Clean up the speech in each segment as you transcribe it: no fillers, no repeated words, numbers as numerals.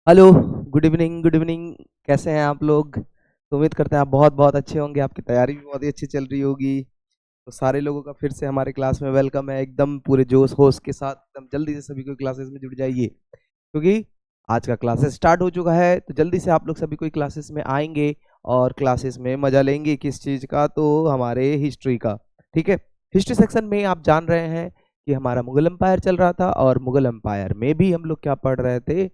Hello. Good evening. कैसे हैं आप लोग? तो उम्मीद करते हैं आप बहुत बहुत अच्छे होंगे। आपकी तैयारी भी बहुत ही अच्छी चल रही होगी। तो सारे लोगों का फिर से हमारे क्लास में वेलकम है, एकदम पूरे जोश होश के साथ एकदम जल्दी से सभी को क्लासेस में जुड़ जाइए, क्योंकि आज का क्लासेस स्टार्ट हो चुका है। तो जल्दी से आप लोग सभी कोई क्लासेस में आएंगे और क्लासेस में मजा लेंगे। किस चीज़ का? तो हमारे हिस्ट्री का। ठीक है। हिस्ट्री सेक्शन में आप जान रहे हैं कि हमारा मुगल एम्पायर चल रहा था, और मुगल एम्पायर में भी हम लोग क्या पढ़ रहे थे?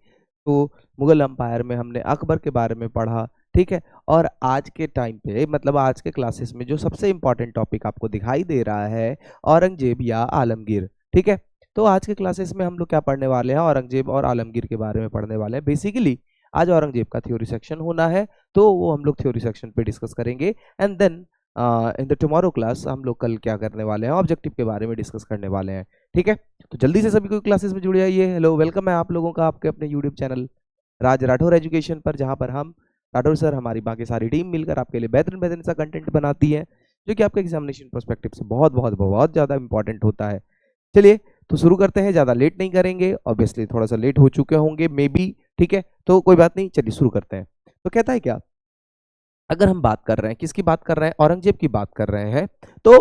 तो मुगल एम्पायर में हमने अकबर के बारे में पढ़ा। ठीक है। और आज के टाइम पे, मतलब आज के क्लासेस में जो सबसे इंपॉर्टेंट टॉपिक आपको दिखाई दे रहा है, औरंगजेब या आलमगीर। ठीक है। तो आज के क्लासेस में हम लोग क्या पढ़ने वाले हैं? औरंगजेब और आलमगीर के बारे में पढ़ने वाले हैं। बेसिकली आज औरंगजेब का थ्योरी सेक्शन होना है, तो वो हम लोग थ्योरी सेक्शन पे डिस्कस करेंगे। And then in the tomorrow class हम लोग कल क्या करने वाले हैं? ऑब्जेक्टिव के बारे में डिस्कस करने वाले हैं। ठीक है। तो जल्दी से सभी को क्लासेस में जुड़ जाइए। हेलो, वेलकम है आप लोगों का आपके अपने यूट्यूब चैनल राज राठौर एजुकेशन पर, जहां पर हम राठौर सर, हमारी बाकी सारी टीम मिलकर आपके लिए बेहतरीन बेहतरीन सा कंटेंट बनाती है, जो कि आपके एग्जामिनेशन पर्सपेक्टिव से बहुत बहुत बहुत ज़्यादा इंपॉर्टेंट होता है। चलिए, तो शुरू करते हैं। ज़्यादा लेट नहीं करेंगे। ऑब्वियसली थोड़ा सा लेट हो चुके होंगे मे बी। ठीक है, तो कोई बात नहीं, चलिए शुरू करते हैं। तो कहता है क्या, अगर हम बात कर रहे हैं, किसकी बात कर रहे हैं? औरंगजेब की बात कर रहे हैं। तो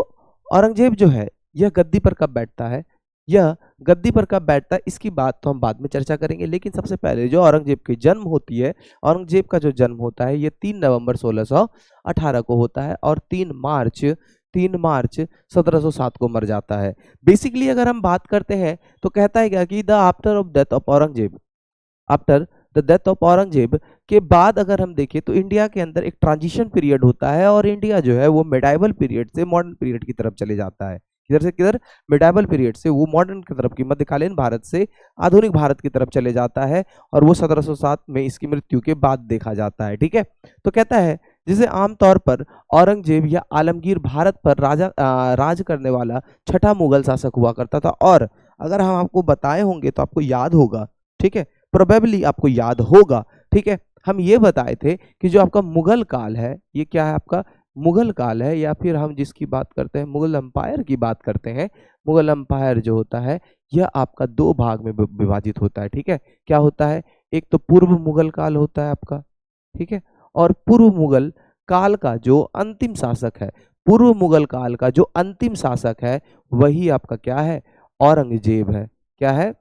औरंगजेब जो है, यह गद्दी पर कब बैठता है? यह गद्दी पर कब बैठता है, इसकी बात तो हम बाद में चर्चा करेंगे। लेकिन सबसे पहले जो औरंगजेब की जन्म होती है, औरंगजेब का जो जन्म होता है, ये 3 नवंबर 1618 को होता है, और 3 मार्च 1707 को मर जाता है। बेसिकली अगर हम बात करते हैं तो कहता है क्या कि the after of death of Aurangzeb, after the death of Aurangzeb के बाद अगर हम देखें तो इंडिया के अंदर एक ट्रांजिशन पीरियड होता है, और इंडिया जो है वो मिडाइवल पीरियड से मॉडर्न पीरियड की तरफ चले जाता है। किधर से किधर? मिडाइवल पीरियड से वो मॉडर्न की तरफ की, मध्यकालीन भारत से आधुनिक भारत की तरफ चले जाता है, और वो 1707 में इसकी मृत्यु के बाद देखा जाता है। ठीक है। तो कहता है, जिसे आमतौर पर औरंगजेब या आलमगीर भारत पर राज करने वाला छठा मुगल शासक हुआ करता था। और अगर हम आपको बताए होंगे तो आपको याद होगा। ठीक है, प्रोबेबली आपको याद होगा। ठीक है, हम ये बताए थे कि जो आपका मुगल काल है, ये क्या है? आपका मुगल काल है, या फिर हम जिसकी बात करते हैं मुगल एम्पायर की बात करते हैं। मुगल एम्पायर जो होता है, यह आपका 2 भाग में विभाजित होता है। ठीक है। क्या होता है? एक तो पूर्व मुगल काल होता है आपका। ठीक है। और पूर्व मुगल काल का जो अंतिम शासक है, पूर्व मुगल काल का जो अंतिम शासक है, वही आपका क्या है? औरंगजेब है। क्या है?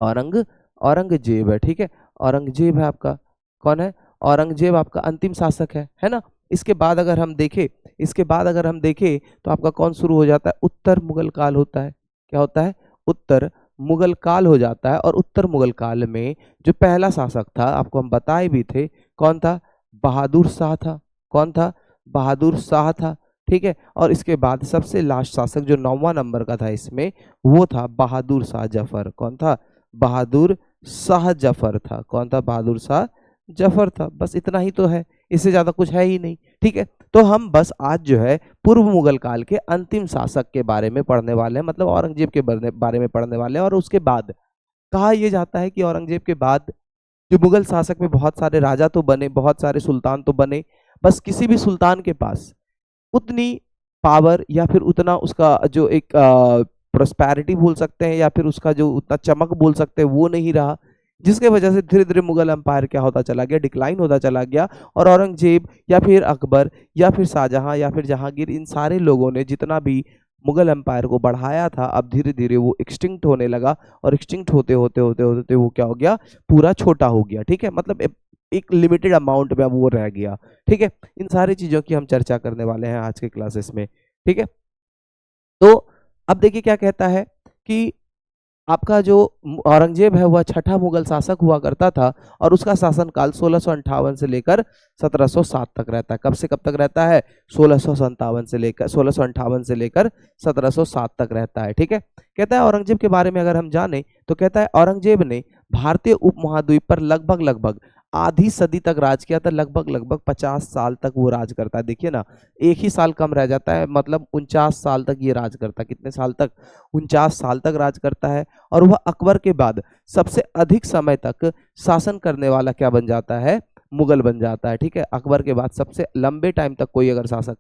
औरंग औरंगजेब है। ठीक है। औरंगजेब है आपका, कौन है? औरंगजेब आपका अंतिम शासक है ना? इसके बाद अगर हम देखें, तो आपका कौन शुरू हो जाता है? उत्तर मुगल काल होता है। क्या होता है? उत्तर मुगल काल हो जाता है। और उत्तर मुगल काल में जो पहला शासक था, आपको हम बताए भी थे, कौन था? बहादुर शाह था। कौन था? बहादुर शाह था। ठीक है। और इसके बाद सबसे लास्ट शासक जो 9वां नंबर का था इसमें, वो था बहादुर शाह जफर। कौन था? बहादुर शाह जफर था। कौन था? बहादुर शाह जफर था। बस इतना ही तो है, इससे ज्यादा कुछ है ही नहीं। ठीक है। तो हम बस आज जो है पूर्व मुगल काल के अंतिम शासक के बारे में पढ़ने वाले हैं, मतलब औरंगजेब के बारे में पढ़ने वाले हैं। और उसके बाद कहा यह जाता है कि औरंगजेब के बाद जो मुगल शासक में बहुत सारे राजा तो बने, बहुत सारे सुल्तान तो बने, बस किसी भी सुल्तान के पास उतनी पावर या फिर उतना उसका जो एक प्रोस्पैरिटी बोल सकते हैं, या फिर उसका जो उतना चमक बोल सकते हैं, वो नहीं रहा, जिसके वजह से धीरे धीरे मुगल एम्पायर क्या होता चला गया? डिक्लाइन होता चला गया। और औरंगजेब या फिर अकबर या फिर शाहजहां या फिर जहांगीर, इन सारे लोगों ने जितना भी मुगल एम्पायर को बढ़ाया था, अब धीरे धीरे वो एक्सटिंक्ट होने लगा। और एक्सटिंक्ट होते होते होते होते वो क्या हो गया? पूरा छोटा हो गया। ठीक है। मतलब एक लिमिटेड अमाउंट में अब वो रह गया। ठीक है। इन सारी चीजों की हम चर्चा करने वाले हैं आज के क्लासेस में। ठीक है। तो अब देखिए क्या कहता है कि आपका जो औरंगजेब है, वह छठा मुगल शासक हुआ करता था, और उसका शासनकाल 1658 से लेकर 1707 तक रहता है। कब से कब तक रहता है? 1658 से लेकर 1707 तक रहता है। ठीक है। कहता है औरंगजेब के बारे में अगर हम जाने तो कहता है औरंगजेब ने भारतीय उपमहाद्वीप पर लगभग लगभग आधी सदी तक राज किया था। लगभग लगभग 50 साल तक वो राज करता है। देखिए ना, एक ही साल कम रह जाता है, मतलब 49 साल तक ये राज करता है। कितने साल तक? 49 साल तक राज करता है। और वह अकबर के बाद सबसे अधिक समय तक शासन करने वाला क्या बन जाता है? मुगल बन जाता है। ठीक है। अकबर के बाद सबसे लंबे टाइम तक कोई अगर शासन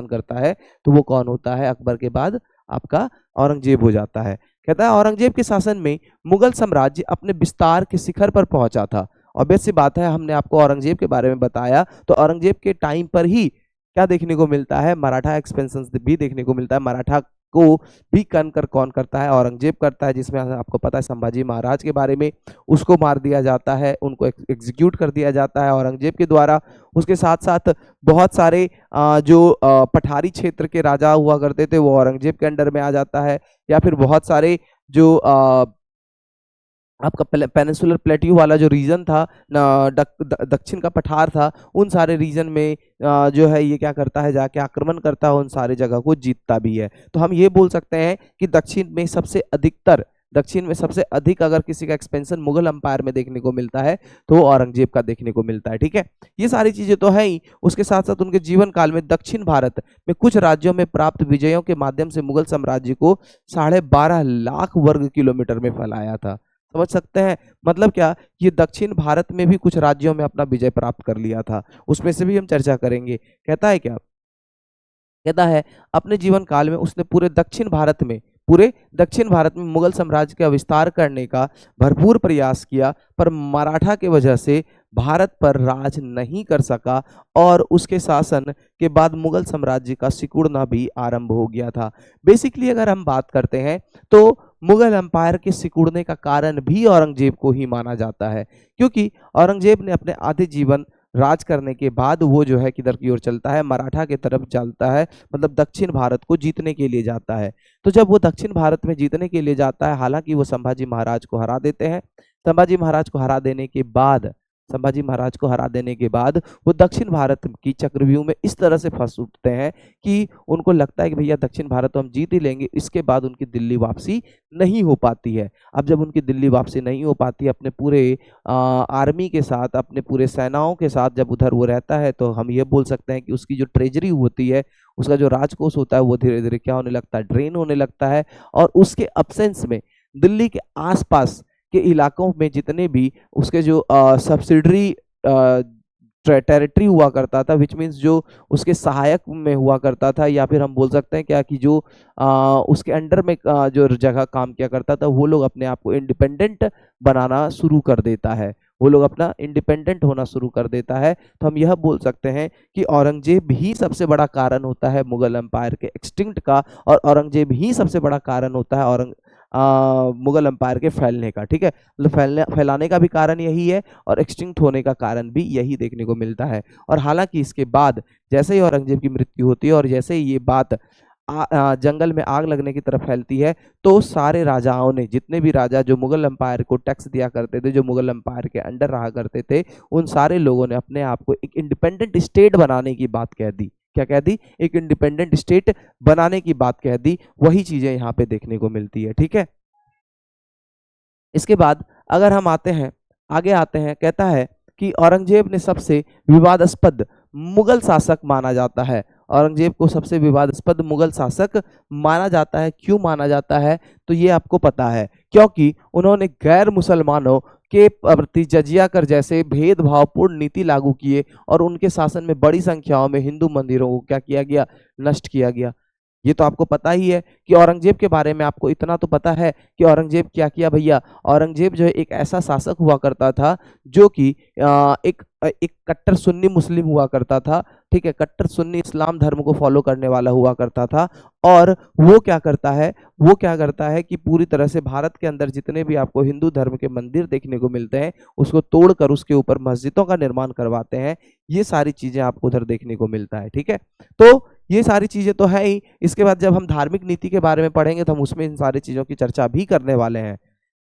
करता है, तो वो कौन होता है? अकबर के बाद आपका औरंगजेब हो जाता है। कहता है औरंगजेब के शासन में मुगल साम्राज्य अपने विस्तार के शिखर पर पहुंचा था। ऑब्वियस सी बात है, हमने आपको औरंगजेब के बारे में बताया, तो औरंगजेब के टाइम पर ही क्या देखने को मिलता है, मराठा एक्सपेंशन भी देखने को मिलता है। मराठा को भी कर कौन करता है, औरंगजेब करता है, जिसमें आपको पता है संभाजी महाराज के बारे में, उसको मार दिया जाता है, उनको एग्जीक्यूट कर दिया जाता है औरंगजेब के द्वारा। उसके साथ साथ बहुत सारे जो पठारी क्षेत्र के राजा हुआ करते थे वो औरंगजेब के अंडर में आ जाता है, या फिर बहुत सारे जो आपका पेनिनसुलर प्लेट्यू वाला जो रीजन था, दक्षिण का पठार था, उन सारे रीजन में जो है ये क्या करता है, जाके आक्रमण करता है, उन सारे जगह को जीतता भी है। तो हम ये बोल सकते हैं कि दक्षिण में सबसे अधिक अगर किसी का एक्सपेंशन मुगल अंपायर में देखने को मिलता है तो वो औरंगजेब का देखने को मिलता है। ठीक है, ये सारी चीजें तो है ही। उसके साथ साथ उनके जीवन काल में दक्षिण भारत में कुछ राज्यों में प्राप्त विजयों के माध्यम से मुगल साम्राज्य को 12.5 लाख वर्ग किलोमीटर में फैलाया था। समझ सकते हैं, मतलब क्या, ये दक्षिण भारत में भी कुछ राज्यों में अपना विजय प्राप्त कर लिया था, उसमें से भी हम चर्चा करेंगे। कहता है क्या, कहता है अपने जीवन काल में उसने पूरे दक्षिण भारत में मुगल साम्राज्य का विस्तार करने का भरपूर प्रयास किया, पर मराठा के वजह से भारत पर राज नहीं कर सका और उसके शासन के बाद मुगल साम्राज्य का सिकुड़ना भी आरंभ हो गया था। बेसिकली अगर हम बात करते हैं तो मुगल एम्पायर के सिकुड़ने का कारण भी औरंगजेब को ही माना जाता है, क्योंकि औरंगजेब ने अपने आधे जीवन राज करने के बाद वो जो है किधर की ओर चलता है, मराठा की तरफ चलता है, मतलब दक्षिण भारत को जीतने के लिए जाता है। तो जब वो दक्षिण भारत में जीतने के लिए जाता है, हालांकि वो संभाजी महाराज को हरा देते हैं। संभाजी महाराज को हरा देने के बाद वो दक्षिण भारत की चक्रव्यूह में इस तरह से फंस उठते हैं कि उनको लगता है कि भैया दक्षिण भारत तो हम जीत ही लेंगे। इसके बाद उनकी दिल्ली वापसी नहीं हो पाती है। अब जब उनकी दिल्ली वापसी नहीं हो पाती, अपने पूरे आर्मी के साथ, अपने पूरे सेनाओं के साथ जब उधर वो रहता है, तो हम ये बोल सकते हैं कि उसकी जो ट्रेजरी होती है, उसका जो राजकोष होता है, वो धीरे धीरे क्या होने लगता है, ड्रेन होने लगता है। और उसके अब्सेंस में दिल्ली के आसपास के इलाकों में जितने भी उसके जो सब्सिडरी टेरिटरी हुआ करता था, विच मीन्स जो उसके सहायक में हुआ करता था, या फिर हम बोल सकते हैं क्या कि जो उसके अंडर में जो जगह काम किया करता था, वो लोग अपने आप को इंडिपेंडेंट बनाना शुरू कर देता है, वो लोग अपना इंडिपेंडेंट होना शुरू कर देता है। तो हम यह बोल सकते हैं कि औरंगजेब ही सबसे बड़ा कारण होता है मुगल एम्पायर के एक्सटिंक्ट का, और औरंगजेब ही सबसे बड़ा कारण होता है मुगल एम्पायर के फैलने का। ठीक है, मतलब फैलाने का भी कारण यही है और एक्सटिंक्ट होने का कारण भी यही देखने को मिलता है। और हालांकि इसके बाद जैसे ही औरंगजेब की मृत्यु होती है और जैसे ही ये बात जंगल में आग लगने की तरफ फैलती है, तो सारे राजाओं ने, जितने भी राजा जो मुगल एम्पायर को टैक्स दिया करते थे, जो मुगल एम्पायर के अंडर रहा करते थे, उन सारे लोगों ने अपने आप को एक इंडिपेंडेंट स्टेट बनाने की बात कह दी। क्या कह दी? एक इंडिपेंडेंट स्टेट बनाने की बात कह दी। वही चीजें यहाँ पे देखने को मिलती है। ठीक है, इसके बाद अगर हम आगे आते हैं, कहता है कि औरंगजेब ने सबसे विवादास्पद मुगल शासक माना जाता है। औरंगजेब को सबसे विवादास्पद मुगल शासक माना जाता है। क्यों माना जाता है? तो ये आपको पता है, क्योंकि उन्होंने गैर मुसलमानों के प्रति जजिया कर जैसे भेदभावपूर्ण नीति लागू किए और उनके शासन में बड़ी संख्याओं में हिंदू मंदिरों को क्या किया गया? नष्ट किया गया। ये तो आपको पता ही है कि औरंगजेब के बारे में आपको इतना तो पता है कि औरंगजेब क्या किया भैया। औरंगजेब जो है एक ऐसा शासक हुआ करता था जो कि एक कट्टर सुन्नी मुस्लिम हुआ करता था। ठीक है, कट्टर सुन्नी इस्लाम धर्म को फॉलो करने वाला हुआ करता था। और वो क्या करता है कि पूरी तरह से भारत के अंदर जितने भी आपको हिंदू धर्म के मंदिर देखने को मिलते हैं, उसको तोड़कर उसके ऊपर मस्जिदों का निर्माण करवाते हैं। ये सारी चीजें आपको उधर देखने को मिलता है। ठीक है, तो ये सारी चीजें तो है ही। इसके बाद जब हम धार्मिक नीति के बारे में पढ़ेंगे तो हम उसमें इन सारी चीजों की चर्चा भी करने वाले हैं।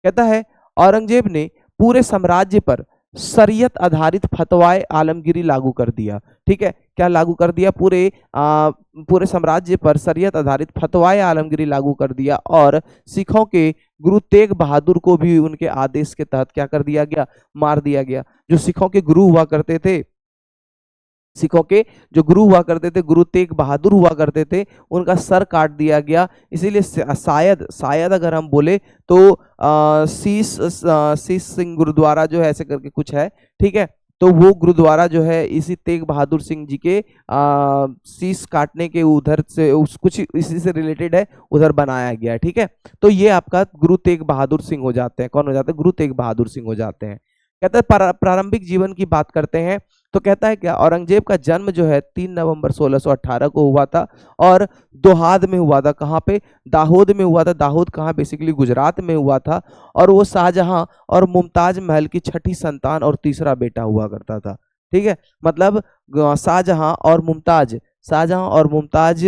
कहता है औरंगजेब ने पूरे साम्राज्य पर शरीयत आधारित फतवाए आलमगीरी लागू कर दिया। ठीक है, क्या लागू कर दिया? पूरे साम्राज्य पर शरीयत आधारित फतवाए आलमगीरी लागू कर दिया और सिखों के गुरु तेग बहादुर को भी उनके आदेश के तहत क्या कर दिया गया? मार दिया गया। जो सिखों के गुरु हुआ करते थे, गुरु तेग बहादुर हुआ करते थे, उनका सर काट दिया गया। इसीलिए शायद अगर हम बोले तो शीश सिंह गुरुद्वारा जो है ऐसे करके कुछ है। ठीक है, तो वो गुरुद्वारा जो है इसी तेग बहादुर सिंह जी के शीश काटने के उधर से उस कुछ इसी से रिलेटेड है, उधर बनाया गया है। ठीक है, तो ये आपका गुरु तेग बहादुर सिंह हो जाते हैं। कौन हो जाते हैं? गुरु तेग बहादुर सिंह हो जाते हैं। कहता है प्रारंभिक जीवन की बात करते हैं तो कहता है क्या, औरंगजेब का जन्म जो है 3 नवंबर 1618 को हुआ था और दोहाद में हुआ था। कहाँ पे? दाहोद में हुआ था। दाहोद कहाँ? बेसिकली गुजरात में हुआ था। और वो शाहजहां और मुमताज महल की छठी संतान और तीसरा बेटा हुआ करता था। ठीक है, मतलब शाहजहां और मुमताज, शाहजहां और मुमताज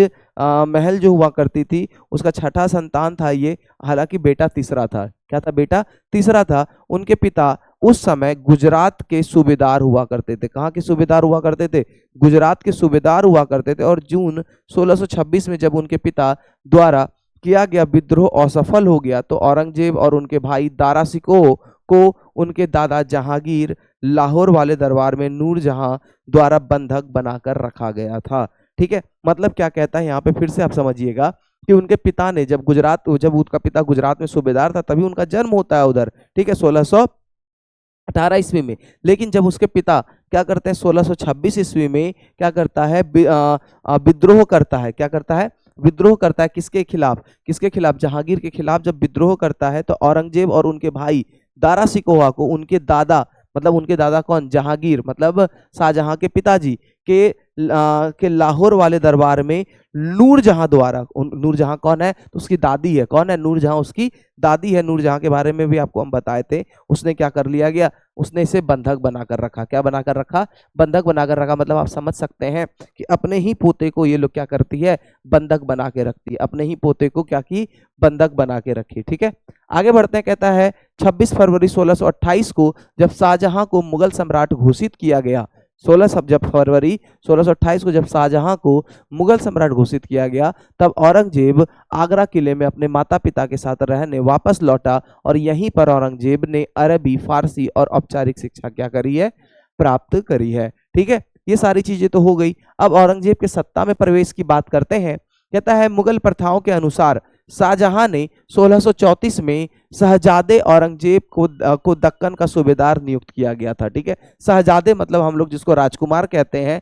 महल जो हुआ करती थी उसका छठा संतान था ये, हालांकि बेटा तीसरा था। क्या था? बेटा तीसरा था। उनके पिता उस समय गुजरात के सूबेदार हुआ करते थे। कहाँ के सूबेदार हुआ करते थे? गुजरात के सूबेदार हुआ करते थे। और जून 1626 में जब उनके पिता द्वारा किया गया विद्रोह असफल हो गया तो औरंगजेब और उनके भाई दारा शिकोह को उनके दादा जहांगीर लाहौर वाले दरबार में नूरजहां द्वारा बंधक बनाकर रखा गया था। ठीक है, मतलब क्या कहता है यहाँ पे, फिर से आप समझिएगा कि उनके पिता ने जब उनका पिता गुजरात में सूबेदार था तभी उनका जन्म होता है उधर। ठीक है, 1618 ईस्वी में। लेकिन जब उसके पिता क्या करते हैं 1626 ईस्वी में क्या करता है? विद्रोह करता है। क्या करता है? विद्रोह करता है। किसके खिलाफ? किसके खिलाफ? जहांगीर के खिलाफ जब विद्रोह करता है तो औरंगजेब और उनके भाई दारा सिकोहा को उनके दादा, मतलब उनके दादा कौन? जहांगीर, मतलब शाहजहां के पिताजी के लाहौर वाले दरबार में नूरजहां द्वारा, नूरजहां कौन है? तो उसकी दादी है। कौन है? नूरजहां उसकी दादी है। नूरजहां के बारे में भी आपको हम बताए थे। उसने क्या कर लिया गया? उसने इसे बंधक बनाकर रखा। क्या बनाकर रखा? बंधक बनाकर रखा। मतलब आप समझ सकते हैं कि अपने ही पोते को ये लोग क्या करती है? बंधक बना के रखती है। अपने ही पोते को क्या की? बंधक बना के रखी। ठीक है, आगे बढ़ते हैं। कहता है 26 फरवरी 1628 को जब शाहजहां को मुगल सम्राट घोषित किया गया, 16 फरवरी 1628 को जब शाहजहां को मुगल सम्राट घोषित किया गया तब औरंगजेब आगरा किले में अपने माता पिता के साथ रहने वापस लौटा और यहीं पर औरंगजेब ने अरबी, फारसी और औपचारिक शिक्षा क्या करी है? प्राप्त करी है। ठीक है, ये सारी चीजें तो हो गई। अब औरंगजेब के सत्ता में प्रवेश की बात करते हैं। कहता है मुगल प्रथाओं के अनुसार शाहजहां ने 1634 में शहजादे औरंगजेब को दक्कन का सूबेदार नियुक्त किया गया था। ठीक है, शहजादे मतलब हम लोग जिसको राजकुमार कहते हैं,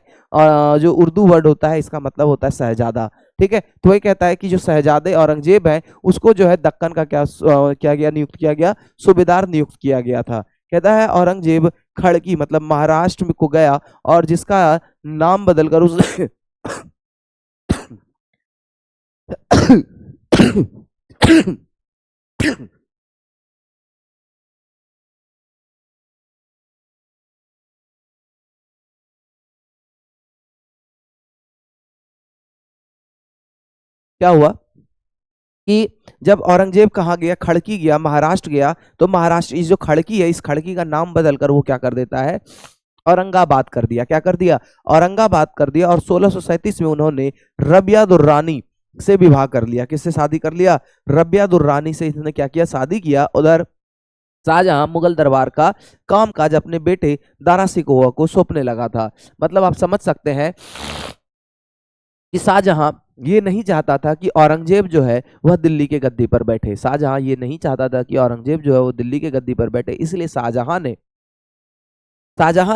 जो उर्दू वर्ड होता है इसका मतलब होता है शहजादा। ठीक है, तो वही कहता है कि जो शहजादे औरंगजेब है उसको जो है दक्कन का क्या गया? नियुक्त किया गया, सूबेदार नियुक्त किया गया था। कहता है औरंगजेब खड़की मतलब महाराष्ट्र में को गया और जिसका नाम बदलकर उस क्या हुआ कि जब औरंगजेब कहाँ गया? खड़की गया, महाराष्ट्र गया। तो महाराष्ट्र, इस जो खड़की है, इस खड़की का नाम बदलकर वो क्या कर देता है? औरंगाबाद कर दिया। क्या कर दिया? औरंगाबाद कर दिया। और 1637 में उन्होंने रबिया दुर्रानी से विवाह कर लिया। किससे शादी कर लिया? रबिया दुर्रानी से इसने क्या किया? शादी किया। उधर शाहजहां मुगल दरबार का कामकाज अपने बेटे दारा सिकोह को सौंपने लगा था। मतलब आप समझ सकते हैं कि शाहजहां ये नहीं चाहता था कि औरंगजेब जो है वह दिल्ली के गद्दी पर बैठे। शाहजहां ये नहीं चाहता था कि औरंगजेब जो है वो दिल्ली के गद्दी पर बैठे। इसलिए शाहजहां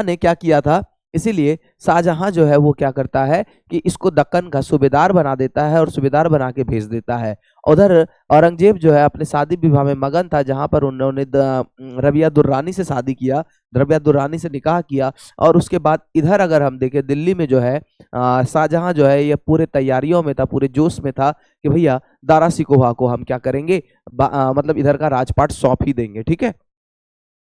ने क्या किया था? इसीलिए शाहजहां जो है वो क्या करता है कि इसको दक्कन का सूबेदार बना देता है और सूबेदार बना के भेज देता है। उधर औरंगजेब जो है अपने शादी विवाह में मगन था, जहां पर उन्होंने रबिया दुर्रानी से शादी किया, रबिया दुर्रानी से निकाह किया। और उसके बाद इधर अगर हम देखें दिल्ली में जो है शाहजहां जो है ये पूरे तैयारियों में था, पूरे जोश में था कि भैया दारा सिकोहा को हम क्या करेंगे? मतलब इधर का राजपाट सौंप ही देंगे। ठीक है,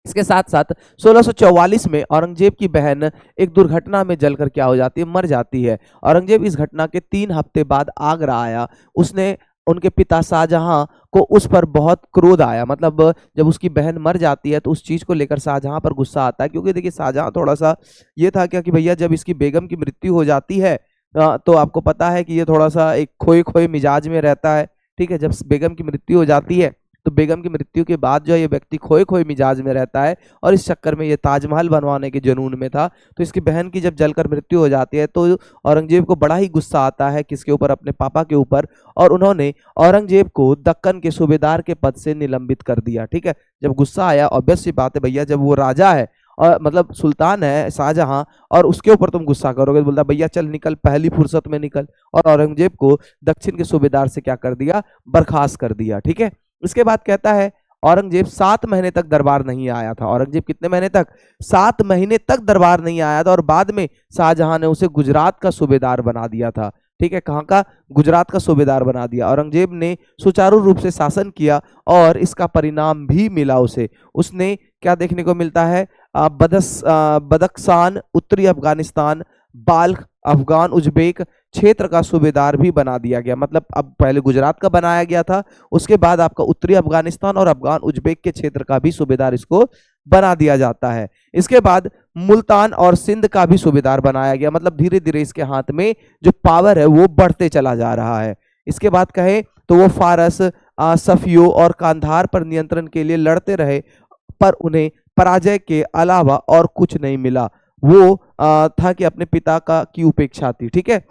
इसके साथ साथ 1644 में औरंगजेब की बहन एक दुर्घटना में जलकर क्या हो जाती है? मर जाती है। औरंगजेब इस घटना के 3 हफ्ते बाद आगरा आया। उसने उनके पिता शाहजहां को उस पर बहुत क्रोध आया। मतलब जब उसकी बहन मर जाती है तो उस चीज को लेकर शाहजहां पर गुस्सा आता है, क्योंकि देखिए शाहजहां थोड़ा सा ये था क्या कि भैया जब इसकी बेगम की मृत्यु हो जाती है तो आपको पता है कि ये थोड़ा सा एक खोए खोए मिजाज में रहता है। ठीक है, जब बेगम की मृत्यु हो जाती है तो बेगम की मृत्यु के बाद जो है ये व्यक्ति खोए खोए मिजाज में रहता है और इस चक्कर में ये ताजमहल बनवाने के जुनून में था। तो इसकी बहन की जब जलकर मृत्यु हो जाती है तो औरंगजेब को बड़ा ही गुस्सा आता है, किसके ऊपर? अपने पापा के ऊपर। और उन्होंने औरंगजेब को दक्कन के सूबेदार के पद से निलंबित कर दिया। ठीक है, जब गुस्सा आया, ऑब्वियस सी बात है भैया जब वो राजा है और मतलब सुल्तान है शाहजहां, और उसके ऊपर तुम गुस्सा करोगे। तो बोलता भैया चल निकल, पहली फुर्सत में निकल। और औरंगजेब को दक्षिण के सूबेदार से क्या कर दिया, बर्खास्त कर दिया। ठीक है, इसके बाद कहता है औरंगजेब 7 महीने तक दरबार नहीं आया था। औरंगजेब कितने महीने तक, 7 महीने तक दरबार नहीं आया था, और बाद में शाहजहां ने उसे गुजरात का सूबेदार बना दिया था। ठीक है, कहाँ का, गुजरात का सूबेदार बना दिया। औरंगजेब ने सुचारू रूप से शासन किया और इसका परिणाम भी मिला उसे। उसने क्या देखने को मिलता है, बदख्शान, उत्तरी अफगानिस्तान, बाल्ख, अफगान उज्बेक क्षेत्र का सूबेदार भी बना दिया गया। मतलब अब पहले गुजरात का बनाया गया था, उसके बाद आपका उत्तरी अफगानिस्तान और अफगान उज्बेक के क्षेत्र का भी सूबेदार इसको बना दिया जाता है। इसके बाद मुल्तान और सिंध का भी सूबेदार बनाया गया। मतलब धीरे धीरे इसके हाथ में जो पावर है वो बढ़ते चला जा रहा है। इसके बाद कहे तो वो फारस, सफियों और कांधार पर नियंत्रण के लिए लड़ते रहे, पर उन्हें पराजय के अलावा और कुछ नहीं मिला। वो था कि अपने पिता का की उपेक्षा थी। ठीक है,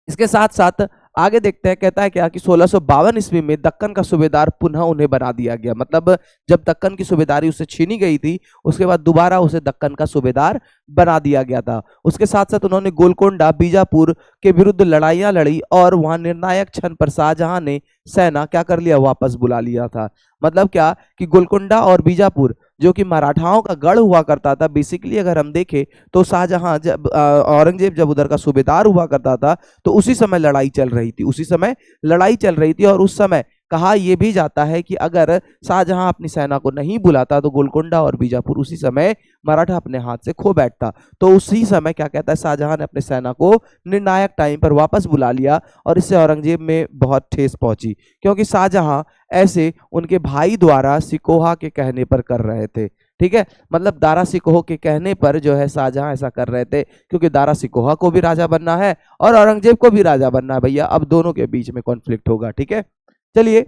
इसके साथ साथ आगे देखते हैं, कहता है क्या कि 1652 ईस्वी में दक्कन का सूबेदार पुनः उन्हें बना दिया गया। मतलब जब दक्कन की सूबेदारी उससे छीनी गई थी, उसके बाद दोबारा उसे दक्कन का सूबेदार बना दिया गया था। उसके साथ साथ उन्होंने गोलकोंडा, बीजापुर के विरुद्ध लड़ाइयां लड़ी, और वहां निर्णायक क्षण पर शाहजहां ने सेना क्या कर लिया, वापस बुला लिया था। मतलब क्या कि गोलकोंडा और बीजापुर जो कि मराठाओं का गढ़ हुआ करता था, बेसिकली अगर हम देखें तो शाहजहां जब औरंगजेब जब उधर का सूबेदार हुआ करता था, तो उसी समय लड़ाई चल रही थी, उसी समय लड़ाई चल रही थी। और उस समय कहा यह भी जाता है कि अगर शाहजहां अपनी सेना को नहीं बुलाता तो गोलकोंडा और बीजापुर उसी समय मराठा अपने हाथ से खो बैठता। तो उसी समय क्या कहता है, शाहजहां ने अपने सेना को निर्णायक टाइम पर वापस बुला लिया, और इससे औरंगजेब में बहुत ठेस पहुंची, क्योंकि शाहजहां ऐसे उनके भाई द्वारा सिकोहा के कहने पर कर रहे थे। ठीक है, मतलब दारा सिकोह के कहने पर जो है शाहजहां ऐसा कर रहे थे, क्योंकि दारा सिकोहा को भी राजा बनना है और औरंगजेब को भी राजा बनना है भैया, अब दोनों के बीच में कॉन्फ्लिक्ट होगा। ठीक है, चलिए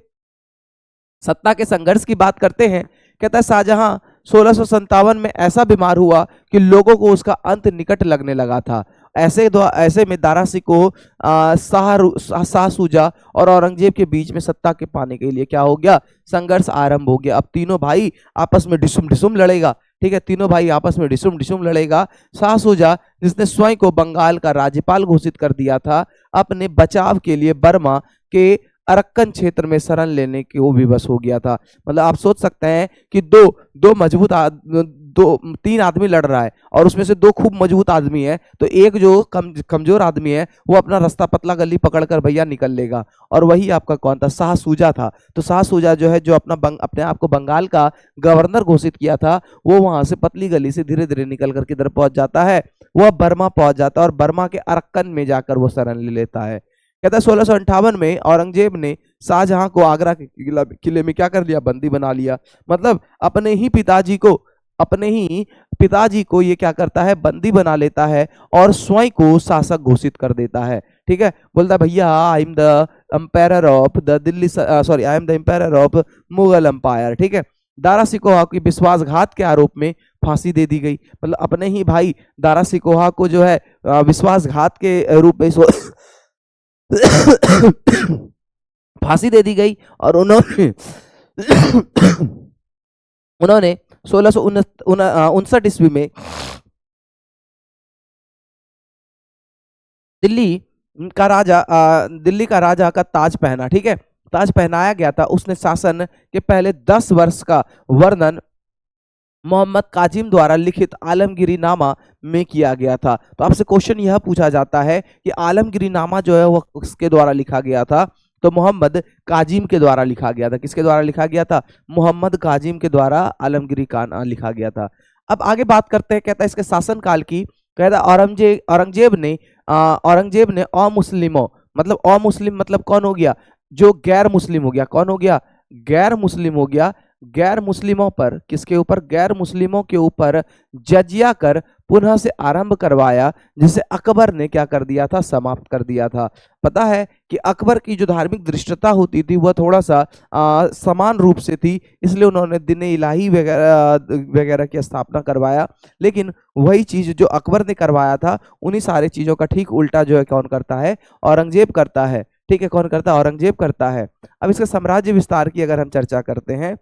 सत्ता के संघर्ष की बात करते हैं। कहता है शाहजहां 1657 में ऐसा बीमार हुआ कि लोगों को उसका अंत निकट लगने लगा था। ऐसे में दारा सिकोह, शाह सूजा और औरंगजेब के बीच में सत्ता के पाने के लिए क्या हो गया, संघर्ष आरंभ हो गया। अब तीनों भाई आपस में डिसुम डिसुम लड़ेगा। ठीक है, तीनों भाई आपस में डिसुम डिसुम लड़ेगा। शाह सूजा जिसने स्वयं को बंगाल का राज्यपाल घोषित कर दिया था, अपने बचाव के लिए बर्मा के अरक्कन क्षेत्र में शरण लेने की वो विवश हो गया था। मतलब आप सोच सकते हैं कि तीन आदमी लड़ रहा है, और उसमें से दो खूब मजबूत आदमी है, तो एक जो कमजोर आदमी है वो अपना रास्ता पतला गली पकड़कर भैया निकल लेगा। और वही आपका कौन था, शाह सूजा था। तो शाह सूजा जो है, जो अपने आप को बंगाल का गवर्नर घोषित किया था, वो वहां से पतली गली से धीरे धीरे निकल कर किधर पहुंच जाता है, वह बर्मा पहुंच जाता है, और बर्मा के अरक्कन में जाकर वो शरण ले लेता है। कहता है 1658 में औरंगजेब ने शाहजहां को आगरा के किले में क्या कर लिया, बंदी बना लिया। मतलब अपने ही पिताजी को ये क्या करता है, बंदी बना लेता है, और स्वयं को शासक घोषित कर देता है। ठीक है, बोलता है भैया I am the empire of the Delhi, sorry I am the empire of Mughal empire. ठीक है, दारा सिकोहा की विश्वासघात के आरोप में फांसी दे दी गई। मतलब अपने ही भाई दारा सिकोहा को जो है विश्वासघात के रूप में फांसी दे दी गई, और उन्होंने 1659 ईस्वी में दिल्ली का राजा का ताज पहना। ठीक है, ताज पहनाया गया था। उसने शासन के पहले 10 वर्ष का वर्णन मोहम्मद काजिम द्वारा लिखित आलमगिरी नामा में किया गया था। तो आपसे क्वेश्चन यह पूछा जाता है कि आलमगिरी नामा जो है वह किसके द्वारा लिखा गया था, तो मोहम्मद काजिम के द्वारा लिखा गया था। किसके द्वारा लिखा गया था, मोहम्मद काजिम के द्वारा आलमगिरी का लिखा गया था। अब आगे बात करते हैं, कहता है इसके शासनकाल की। कहता औरंगजेब ने अमुस्लिमों, मतलब अमुस्लिम मतलब कौन हो गया, जो गैर मुस्लिम हो गया। कौन हो गया, गैर मुस्लिम हो गया। गैर मुस्लिमों पर, किसके ऊपर, गैर मुस्लिमों के ऊपर जजिया कर पुनः से आरंभ करवाया, जिसे अकबर ने क्या कर दिया था, समाप्त कर दिया था। पता है कि अकबर की जो धार्मिक दृष्टता होती थी वह थोड़ा सा समान रूप से थी, इसलिए उन्होंने दिन इलाही वगैरह की स्थापना करवाया। लेकिन वही चीज जो अकबर ने करवाया था, उन्हीं सारी चीजों का ठीक उल्टा जो है कौन करता है, औरंगजेब करता है। ठीक है, कौन करता है, औरंगजेब करता है। अब इसके साम्राज्य विस्तार की अगर हम चर्चा करते हैं,